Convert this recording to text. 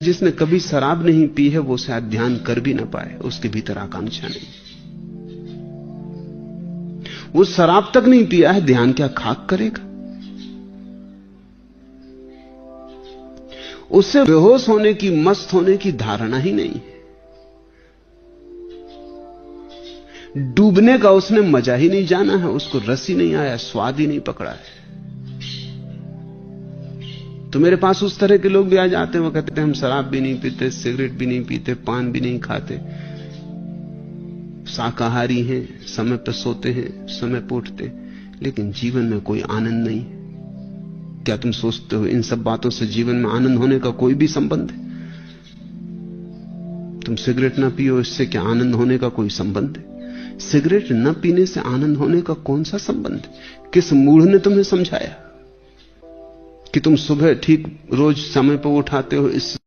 जिसने कभी शराब नहीं पी है वो शायद ध्यान कर भी ना पाए, उसके भीतर आकांक्षा नहीं। वो शराब तक नहीं पिया है, ध्यान क्या खाक करेगा? उससे बेहोश होने की, मस्त होने की धारणा ही नहीं है। डूबने का उसने मजा ही नहीं जाना है, उसको रस ही नहीं आया, स्वाद ही नहीं पकड़ा है। तो मेरे पास उस तरह के लोग भी आ जाते हैं, वो कहते हैं हम शराब भी नहीं पीते, सिगरेट भी नहीं पीते, पान भी नहीं खाते, शाकाहारी हैं, समय पर सोते हैं, समय पर उठते, लेकिन जीवन में कोई आनंद नहीं। क्या तुम सोचते हो इन सब बातों से जीवन में आनंद होने का कोई भी संबंध है? तुम सिगरेट ना पियो, इससे क्या आनंद होने का कोई संबंध है? सिगरेट न पीने से आनंद होने का कौन सा संबंध है? किस मूढ़ ने तुम्हें समझाया कि तुम सुबह ठीक रोज समय पर उठाते हो, इससे